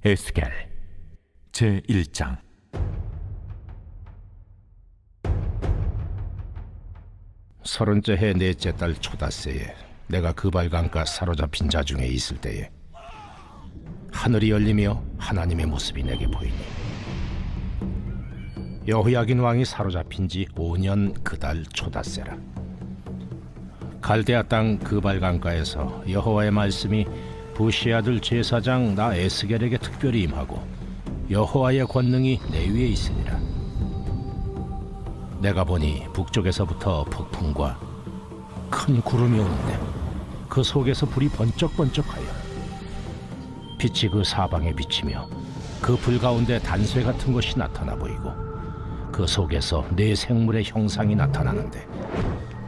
에스겔 제1장. 서른째 해 넷째 달 초닷새에 내가 그발강가 사로잡힌 자 중에 있을 때에 하늘이 열리며 하나님의 모습이 내게 보이니 여호야긴 왕이 사로잡힌 지 5년 그 달 초닷새라. 갈대아 땅 그발강가에서 여호와의 말씀이 부시 아들 제사장 나 에스겔에게 특별히 임하고 여호와의 권능이 내 위에 있으니라. 내가 보니 북쪽에서부터 폭풍과 큰 구름이 오는데 그 속에서 불이 번쩍번쩍하여 빛이 그 사방에 비치며 그 불 가운데 단쇠 같은 것이 나타나 보이고 그 속에서 네 생물의 형상이 나타나는데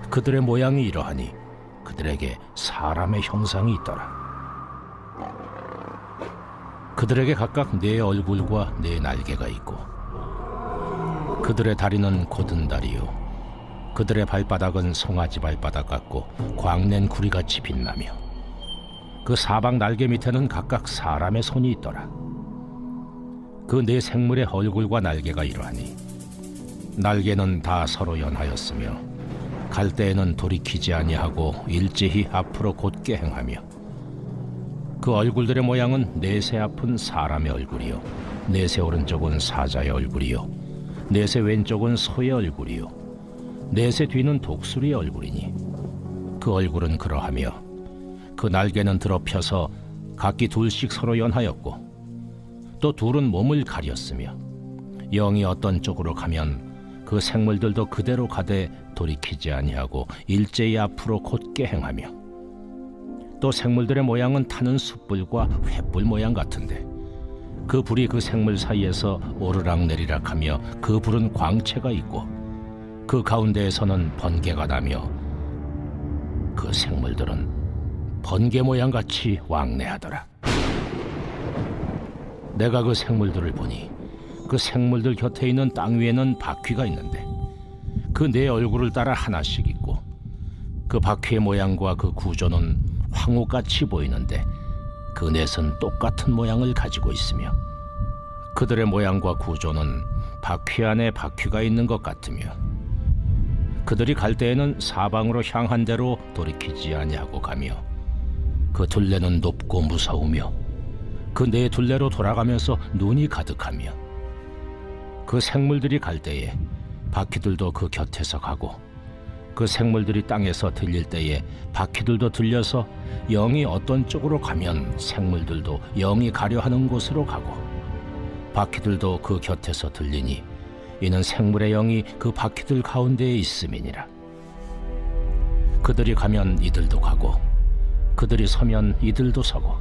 그들의 모양이 이러하니 그들에게 사람의 형상이 있더라. 그들에게 각각 네 얼굴과 네 날개가 있고 그들의 다리는 곧은 다리요 그들의 발바닥은 송아지 발바닥 같고 광낸 구리같이 빛나며 그 사방 날개 밑에는 각각 사람의 손이 있더라. 그 네 생물의 얼굴과 날개가 이러하니 날개는 다 서로 연하였으며 갈대에는 돌이키지 아니하고 일제히 앞으로 곧게 행하며 그 얼굴들의 모양은 넷의 앞은 사람의 얼굴이요 넷의 오른쪽은 사자의 얼굴이요 넷의 왼쪽은 소의 얼굴이요 넷의 뒤는 독수리의 얼굴이니 그 얼굴은 그러하며 그 날개는 드러펴서 각기 둘씩 서로 연하였고 또 둘은 몸을 가렸으며 영이 어떤 쪽으로 가면 그 생물들도 그대로 가되 돌이키지 아니하고 일제히 앞으로 곧게 행하며 또 생물들의 모양은 타는 숯불과 횃불 모양 같은데 그 불이 그 생물 사이에서 오르락내리락 하며 그 불은 광채가 있고 그 가운데에서는 번개가 나며 그 생물들은 번개 모양같이 왕래하더라. 내가 그 생물들을 보니 그 생물들 곁에 있는 땅 위에는 바퀴가 있는데 그 네 얼굴을 따라 하나씩 있고 그 바퀴의 모양과 그 구조는 황후같이 보이는데 그 넷은 똑같은 모양을 가지고 있으며 그들의 모양과 구조는 바퀴 안에 바퀴가 있는 것 같으며 그들이 갈 때에는 사방으로 향한 대로 돌이키지 아니하고 가며 그 둘레는 높고 무서우며 그 네 둘레로 돌아가면서 눈이 가득하며 그 생물들이 갈 때에 바퀴들도 그 곁에서 가고 그 생물들이 땅에서 들릴 때에 바퀴들도 들려서 영이 어떤 쪽으로 가면 생물들도 영이 가려 하는 곳으로 가고 바퀴들도 그 곁에서 들리니 이는 생물의 영이 그 바퀴들 가운데에 있음이니라. 그들이 가면 이들도 가고 그들이 서면 이들도 서고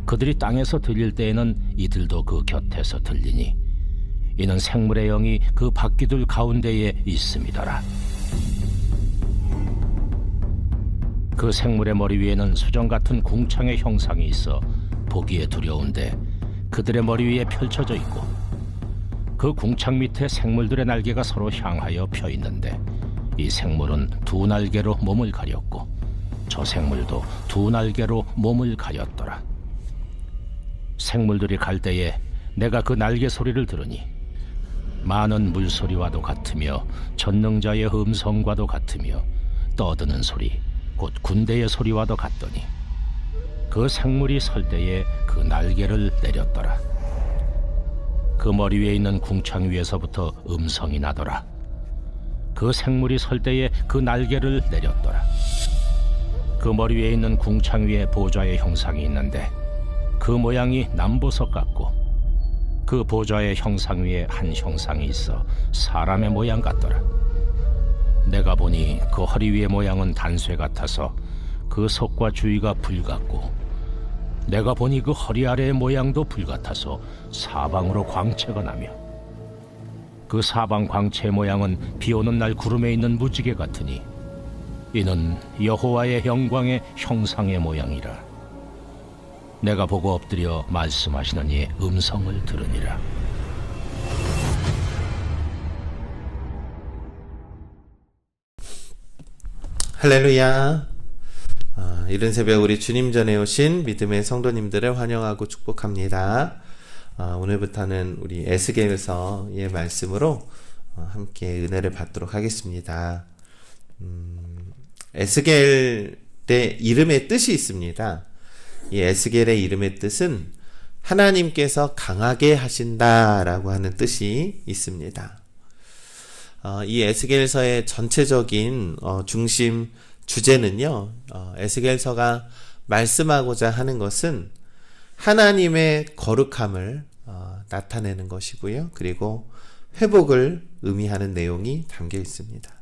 그들이 땅에서 들릴 때에는 이들도 그 곁에서 들리니 이는 생물의 영이 그 바퀴들 가운데에 있음이더라. 그 생물의 머리 위에는 수정 같은 궁창의 형상이 있어 보기에 두려운데 그들의 머리 위에 펼쳐져 있고 그 궁창 밑에 생물들의 날개가 서로 향하여 펴 있는데 이 생물은 두 날개로 몸을 가렸고 저 생물도 두 날개로 몸을 가렸더라. 생물들이 갈 때에 내가 그 날개 소리를 들으니 많은 물소리와도 같으며 전능자의 음성과도 같으며 떠드는 소리 곧 군대의 소리와도 같더니 그 생물이 설 때에 그 날개를 내렸더라. 그 머리 위에 있는 궁창 위에서부터 음성이 나더라. 그 생물이 설 때에 그 날개를 내렸더라. 그 머리 위에 있는 궁창 위에 보좌의 형상이 있는데 그 모양이 남보석 같고 그 보좌의 형상 위에 한 형상이 있어 사람의 모양 같더라. 내가 보니 그 허리 위의 모양은 단쇠 같아서 그 속과 주위가 불 같고 내가 보니 그 허리 아래의 모양도 불 같아서 사방으로 광채가 나며 그 사방 광채의 모양은 비 오는 날 구름에 있는 무지개 같으니 이는 여호와의 영광의 형상의 모양이라. 내가 보고 엎드려 말씀하시는 이의 음성을 들으니라. 할렐루야. 이른 새벽 우리 주님 전에 오신 믿음의 성도님들을 환영하고 축복합니다. 오늘부터는 우리 에스겔서의 말씀으로 함께 은혜를 받도록 하겠습니다. 에스겔의 이름의 뜻이 있습니다. 이 에스겔의 이름의 뜻은 하나님께서 강하게 하신다라고 하는 뜻이 있습니다. 이 에스겔서의 전체적인 중심 주제는요, 에스겔서가 말씀하고자 하는 것은 하나님의 거룩함을 나타내는 것이고요. 그리고 회복을 의미하는 내용이 담겨 있습니다.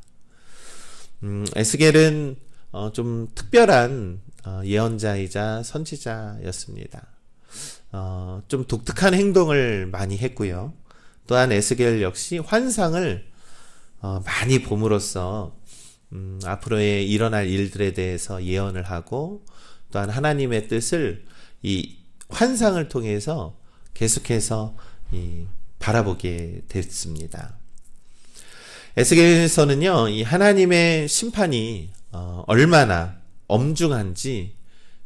에스겔은 좀 특별한 예언자이자 선지자였습니다. 좀 독특한 행동을 많이 했고요. 또한 에스겔 역시 환상을 많이 봄으로써 앞으로의 일어날 일들에 대해서 예언을 하고 또한 하나님의 뜻을 이 환상을 통해서 계속해서 바라보게 됐습니다. 에스겔서는요, 이 하나님의 심판이 얼마나 엄중한지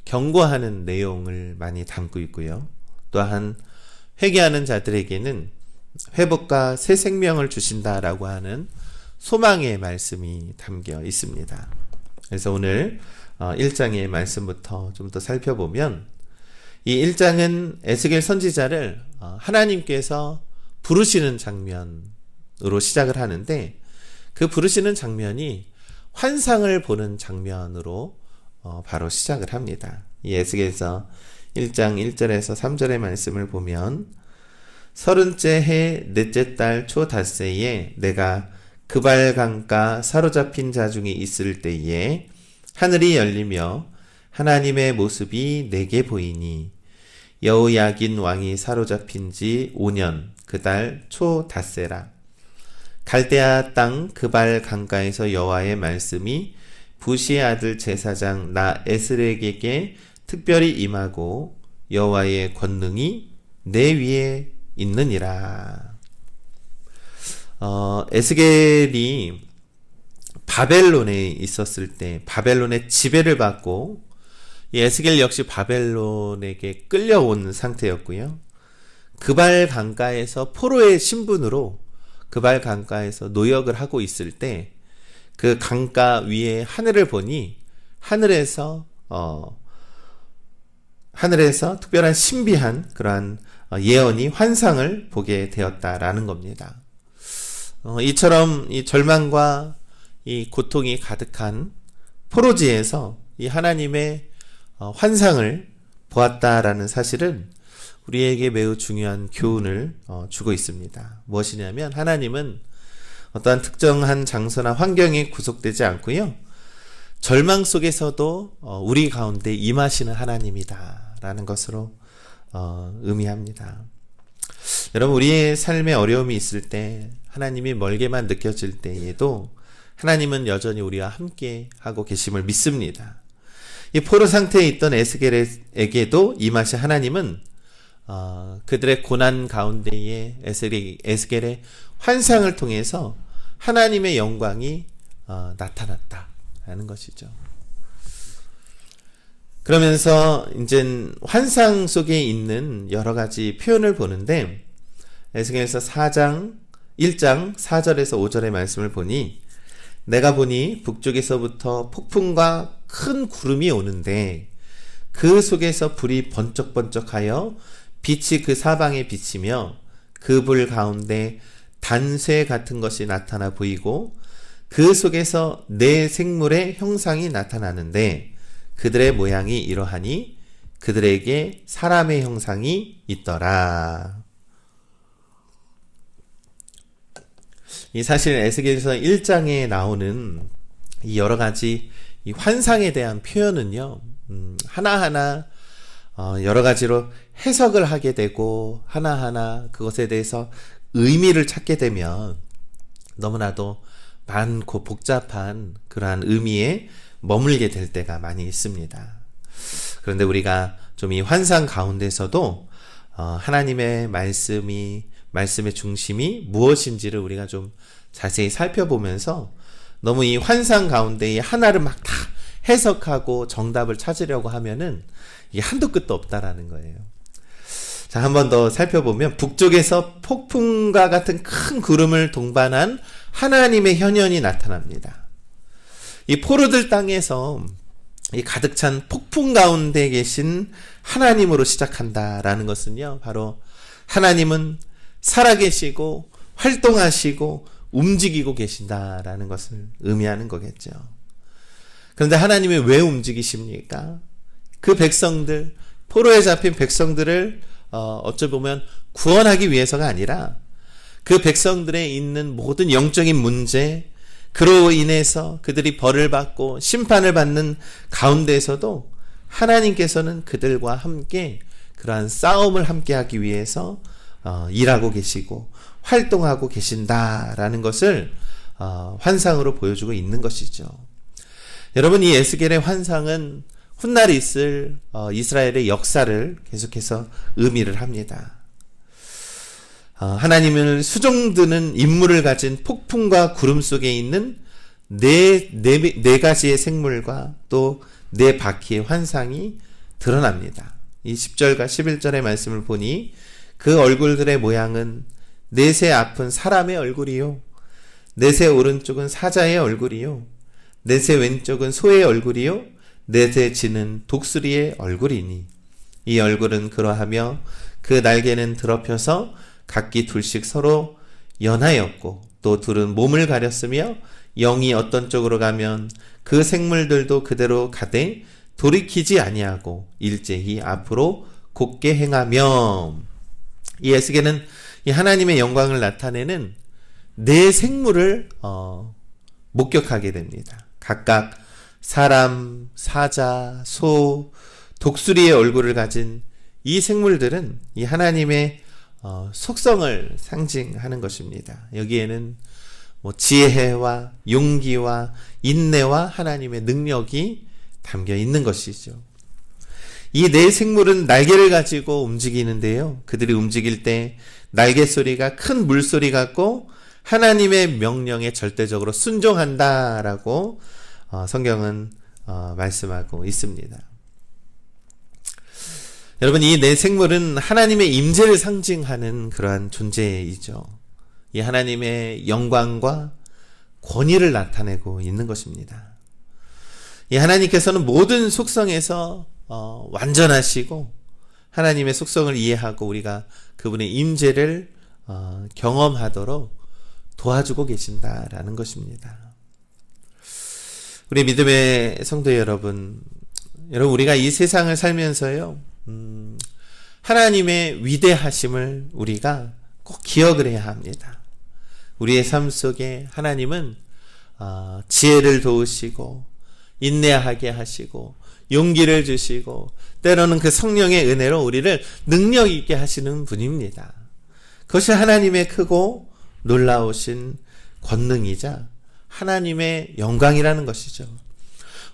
경고하는 내용을 많이 담고 있고요. 또한 회개하는 자들에게는 회복과 새 생명을 주신다라고 하는 소망의 말씀이 담겨 있습니다. 그래서 오늘 1장의 말씀부터 좀 더 살펴보면 이 1장은 에스겔 선지자를 하나님께서 부르시는 장면으로 시작을 하는데 그 부르시는 장면이 환상을 보는 장면으로 바로 시작을 합니다. 이 에스겔서 1장 1절에서 3절의 말씀을 보면 30째 해 넷째 달 초 닷새에 내가 그발 강가 사로잡힌 자 중에 있을 때에 하늘이 열리며 하나님의 모습이 내게 보이니 여호야긴 왕이 사로잡힌 지 5년 그 달 초 닷새라. 갈대아 땅 그발 강가에서 여호와의 말씀이 부시의 아들 제사장 나 에스렉에게 특별히 임하고 여호와의 권능이 내 위에 있느니라. 에스겔이 바벨론에 있었을 때 바벨론의 지배를 받고 이 에스겔 역시 바벨론에게 끌려온 상태였고요. 그발 강가에서 포로의 신분으로 그발 강가에서 노역을 하고 있을 때 그 강가 위에 하늘을 보니 하늘에서 특별한 신비한 그러한 예언이 환상을 보게 되었다라는 겁니다. 이처럼 이 절망과 이 고통이 가득한 포로지에서 이 하나님의 환상을 보았다라는 사실은 우리에게 매우 중요한 교훈을 주고 있습니다. 무엇이냐면 하나님은 어떠한 특정한 장소나 환경에 구속되지 않고요. 절망 속에서도 우리 가운데 임하시는 하나님이다라는 것으로 의미합니다. 여러분, 우리의 삶에 어려움이 있을 때 하나님이 멀게만 느껴질 때에도 하나님은 여전히 우리와 함께 하고 계심을 믿습니다. 이 포로 상태에 있던 에스겔에게도 임하신 하나님은 그들의 고난 가운데에 에스겔의 환상을 통해서 하나님의 영광이 나타났다라는 것이죠. 그러면서 이제 환상 속에 있는 여러 가지 표현을 보는데 에스겔서 1장 4절에서 5절의 말씀을 보니 내가 보니 북쪽에서부터 폭풍과 큰 구름이 오는데 그 속에서 불이 번쩍번쩍하여 빛이 그 사방에 비치며 그 불 가운데 단쇠 같은 것이 나타나 보이고 그 속에서 네 생물의 형상이 나타나는데 그들의 모양이 이러하니 그들에게 사람의 형상이 있더라. 이 사실 에스겔서 1장에 나오는 이 여러 가지 이 환상에 대한 표현은요, 하나하나 여러 가지로 해석을 하게 되고 하나하나 그것에 대해서 의미를 찾게 되면 너무나도 많고 복잡한 그러한 의미에 머물게 될 때가 많이 있습니다. 그런데 우리가 좀 이 환상 가운데서도 하나님의 말씀의 중심이 무엇인지를 우리가 좀 자세히 살펴보면서 너무 이 환상 가운데 이 하나를 막 다 해석하고 정답을 찾으려고 하면은 이게 한도 끝도 없다라는 거예요. 자, 한 번 더 살펴보면 북쪽에서 폭풍과 같은 큰 구름을 동반한 하나님의 현현이 나타납니다. 이 포로들 땅에서 이 가득 찬 폭풍 가운데 계신 하나님으로 시작한다라는 것은요, 바로 하나님은 살아계시고 활동하시고 움직이고 계신다라는 것을 의미하는 거겠죠. 그런데 하나님이 왜 움직이십니까? 그 백성들, 포로에 잡힌 백성들을 어찌 보면 구원하기 위해서가 아니라 그 백성들에 있는 모든 영적인 문제, 그로 인해서 그들이 벌을 받고 심판을 받는 가운데에서도 하나님께서는 그들과 함께 그러한 싸움을 함께 하기 위해서 일하고 계시고 활동하고 계신다라는 것을 환상으로 보여주고 있는 것이죠. 여러분, 이 에스겔의 환상은 훗날 있을 이스라엘의 역사를 계속해서 의미를 합니다. 하나님을 수종드는 임무를 가진 폭풍과 구름 속에 있는 네 가지의 생물과 또 네 바퀴의 환상이 드러납니다. 이 10절과 11절의 말씀을 보니 그 얼굴들의 모양은 넷의 앞은 사람의 얼굴이요, 넷의 오른쪽은 사자의 얼굴이요, 넷의 왼쪽은 소의 얼굴이요, 넷의 지는 독수리의 얼굴이니 이 얼굴은 그러하며 그 날개는 드럽혀서 각기 둘씩 서로 연하였고 또 둘은 몸을 가렸으며 영이 어떤 쪽으로 가면 그 생물들도 그대로 가되 돌이키지 아니하고 일제히 앞으로 곧게 행하며. 이 에스겔은 이 하나님의 영광을 나타내는 네 생물을 목격하게 됩니다. 각각 사람, 사자, 소, 독수리의 얼굴을 가진 이 생물들은 이 하나님의 속성을 상징하는 것입니다. 여기에는 지혜와 용기와 인내와 하나님의 능력이 담겨 있는 것이죠. 이 네 생물은 날개를 가지고 움직이는데요, 그들이 움직일 때 날개 소리가 큰 물소리 같고 하나님의 명령에 절대적으로 순종한다라고 성경은 말씀하고 있습니다. 여러분, 이 네 생물은 하나님의 임재를 상징하는 그러한 존재이죠. 이 하나님의 영광과 권위를 나타내고 있는 것입니다. 이 하나님께서는 모든 속성에서 완전하시고 하나님의 속성을 이해하고 우리가 그분의 임재를 경험하도록 도와주고 계신다라는 것입니다. 우리 믿음의 성도 여러분, 우리가 이 세상을 살면서요, 하나님의 위대하심을 우리가 꼭 기억을 해야 합니다. 우리의 삶 속에 하나님은 지혜를 도우시고 인내하게 하시고 용기를 주시고 때로는 그 성령의 은혜로 우리를 능력 있게 하시는 분입니다. 그것이 하나님의 크고 놀라우신 권능이자 하나님의 영광이라는 것이죠.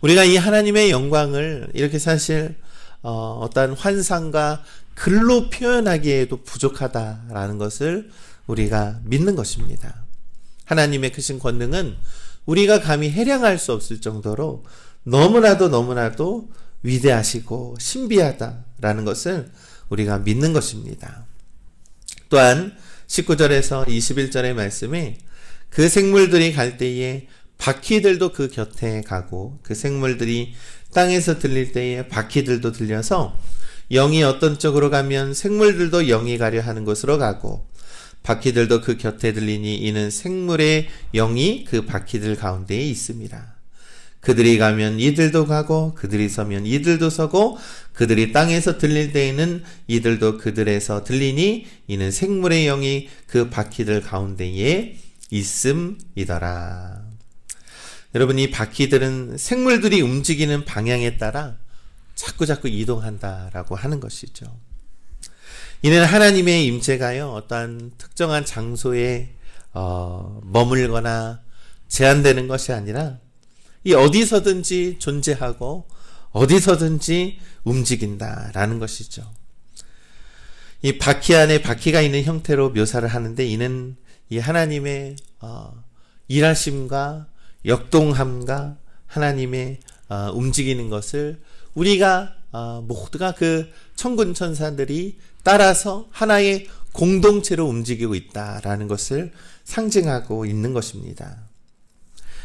우리가 이 하나님의 영광을 이렇게 사실 어떠한 환상과 글로 표현하기에도 부족하다라는 것을 우리가 믿는 것입니다. 하나님의 크신 권능은 우리가 감히 해량할 수 없을 정도로 너무나도 위대하시고 신비하다라는 것을 우리가 믿는 것입니다. 또한 19절에서 21절의 말씀에 그 생물들이 갈 때에 바퀴들도 그 곁에 가고 그 생물들이 땅에서 들릴 때에 바퀴들도 들려서 영이 어떤 쪽으로 가면 생물들도 영이 가려 하는 곳으로 가고 바퀴들도 그 곁에 들리니 이는 생물의 영이 그 바퀴들 가운데에 있습니다. 그들이 가면 이들도 가고 그들이 서면 이들도 서고 그들이 땅에서 들릴 때에는 이들도 그들에서 들리니 이는 생물의 영이 그 바퀴들 가운데에 있음이더라. 여러분, 이 바퀴들은 생물들이 움직이는 방향에 따라 자꾸 이동한다라고 하는 것이죠. 이는 하나님의 임재가요, 어떠한 특정한 장소에 머물거나 제한되는 것이 아니라 이 어디서든지 존재하고 어디서든지 움직인다라는 것이죠. 이 바퀴 안에 바퀴가 있는 형태로 묘사를 하는데 이는 이 하나님의 일하심과 역동함과 하나님의 움직이는 것을 우리가 모두가 그 천군 천사들이 따라서 하나의 공동체로 움직이고 있다라는 것을 상징하고 있는 것입니다.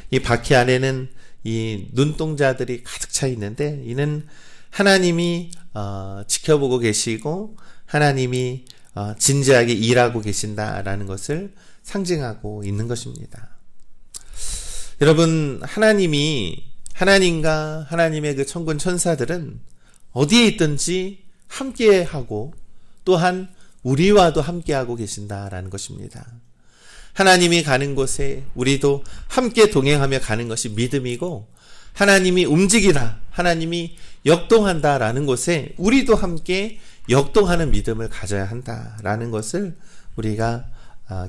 이 바퀴 안에는 이 눈동자들이 가득 차 있는데 이는 하나님이 지켜보고 계시고 하나님이 진지하게 일하고 계신다라는 것을 상징하고 있는 것입니다. 여러분, 하나님과 하나님의 그 천군 천사들은 어디에 있든지 함께하고 또한 우리와도 함께하고 계신다라는 것입니다. 하나님이 가는 곳에 우리도 함께 동행하며 가는 것이 믿음이고, 하나님이 움직이라, 하나님이 역동한다라는 곳에 우리도 함께 역동하는 믿음을 가져야 한다라는 것을 우리가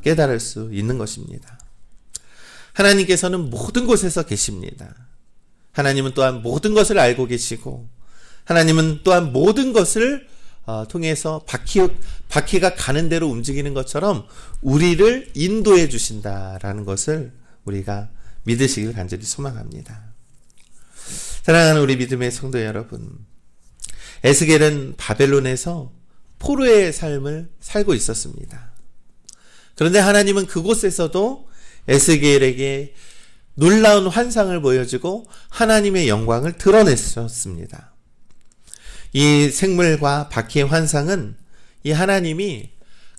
깨달을 수 있는 것입니다. 하나님께서는 모든 곳에서 계십니다. 하나님은 또한 모든 것을 알고 계시고, 하나님은 또한 모든 것을 통해서 바퀴가 가는 대로 움직이는 것처럼 우리를 인도해 주신다라는 것을 우리가 믿으시길 간절히 소망합니다. 사랑하는 우리 믿음의 성도 여러분, 에스겔은 바벨론에서 포로의 삶을 살고 있었습니다. 그런데 하나님은 그곳에서도 에스겔에게 놀라운 환상을 보여주고 하나님의 영광을 드러내셨습니다. 이 생물과 바퀴의 환상은 이 하나님이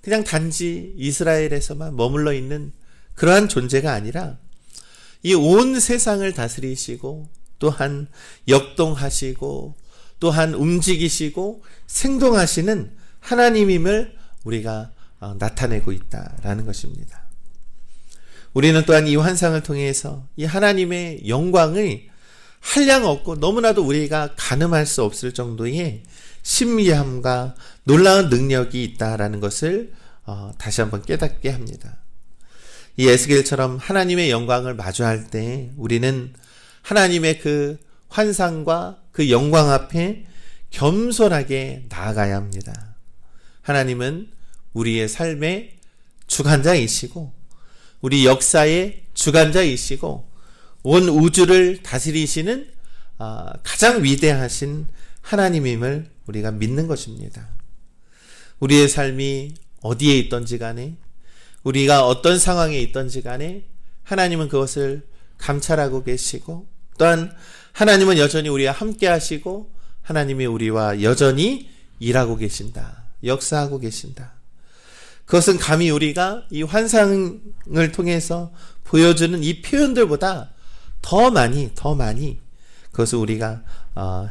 그냥 단지 이스라엘에서만 머물러 있는 그러한 존재가 아니라 이 온 세상을 다스리시고 또한 역동하시고 또한 움직이시고 생동하시는 하나님임을 우리가 나타내고 있다라는 것입니다. 우리는 또한 이 환상을 통해서 이 하나님의 영광을 한량 없고 너무나도 우리가 가늠할 수 없을 정도의 신비함과 놀라운 능력이 있다라는 것을 다시 한번 깨닫게 합니다. 이 에스겔처럼 하나님의 영광을 마주할 때 우리는 하나님의 그 환상과 그 영광 앞에 겸손하게 나아가야 합니다. 하나님은 우리의 삶의 주관자이시고 우리 역사의 주관자이시고 온 우주를 다스리시는 가장 위대하신 하나님임을 우리가 믿는 것입니다. 우리의 삶이 어디에 있든지 간에 우리가 어떤 상황에 있든지 간에 하나님은 그것을 감찰하고 계시고 또한 하나님은 여전히 우리와 함께 하시고 하나님이 우리와 여전히 일하고 계신다. 역사하고 계신다. 그것은 감히 우리가 이 환상을 통해서 보여주는 이 표현들보다 더 많이 그것을 우리가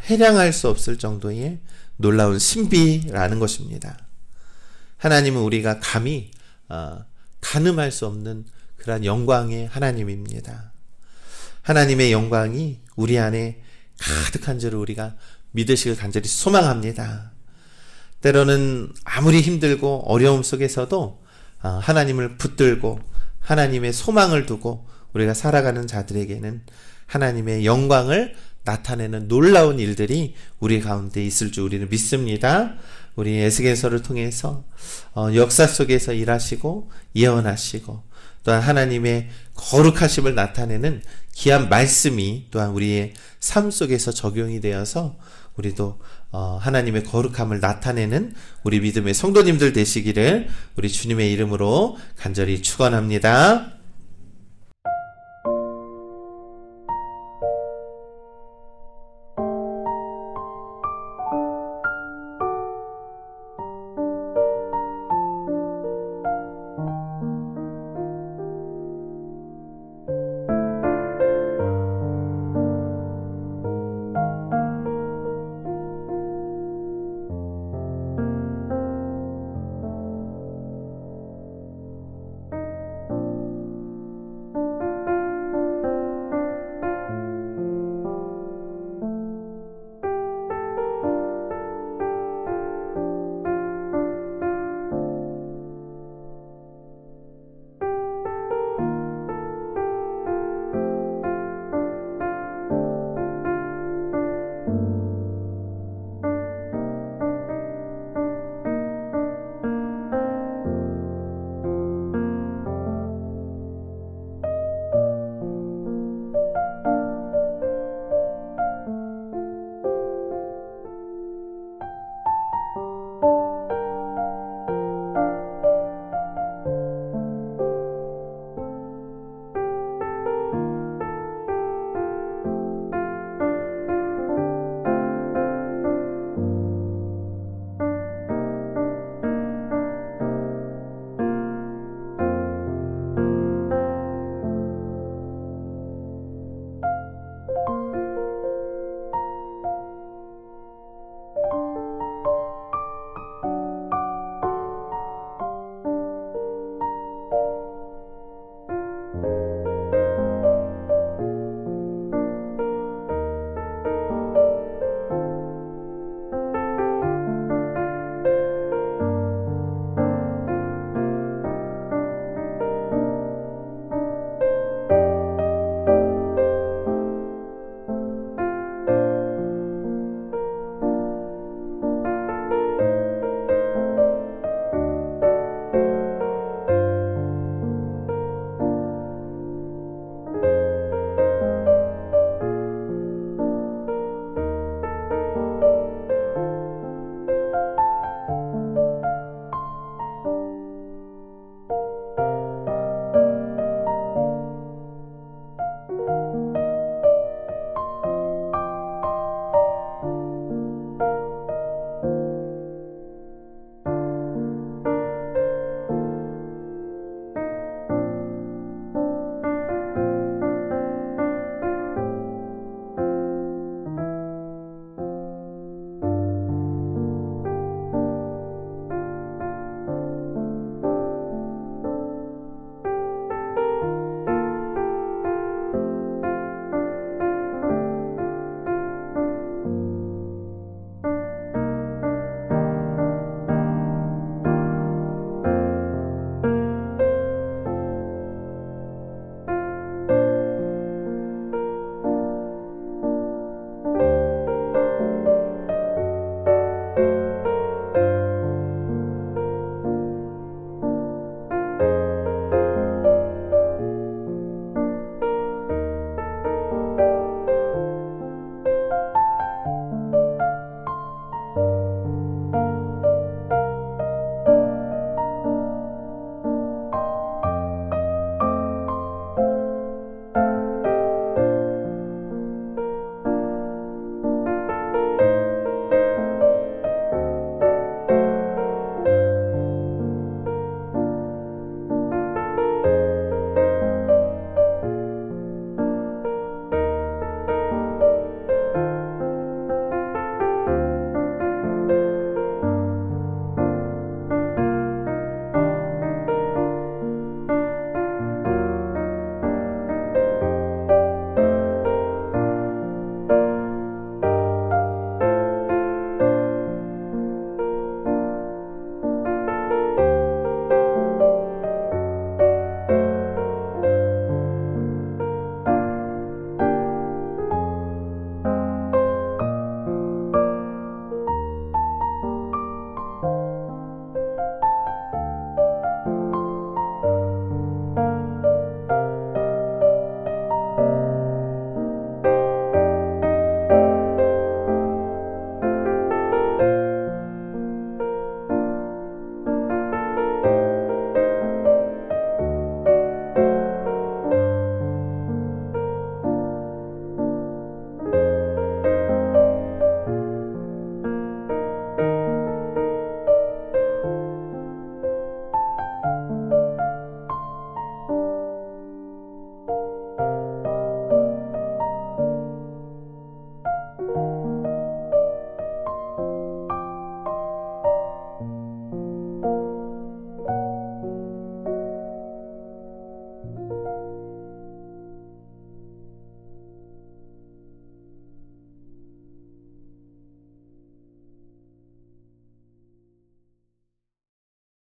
해량할 수 없을 정도의 놀라운 신비라는 것입니다. 하나님은 우리가 감히 가늠할 수 없는 그러한 영광의 하나님입니다. 하나님의 영광이 우리 안에 가득한 줄을 우리가 믿으시길 간절히 소망합니다. 때로는 아무리 힘들고 어려움 속에서도 하나님을 붙들고 하나님의 소망을 두고 우리가 살아가는 자들에게는 하나님의 영광을 나타내는 놀라운 일들이 우리 가운데 있을 줄 우리는 믿습니다. 우리 에스겔서를 통해서 역사 속에서 일하시고 예언하시고 또한 하나님의 거룩하심을 나타내는 귀한 말씀이 또한 우리의 삶 속에서 적용이 되어서 우리도 하나님의 거룩함을 나타내는 우리 믿음의 성도님들 되시기를 우리 주님의 이름으로 간절히 축원합니다.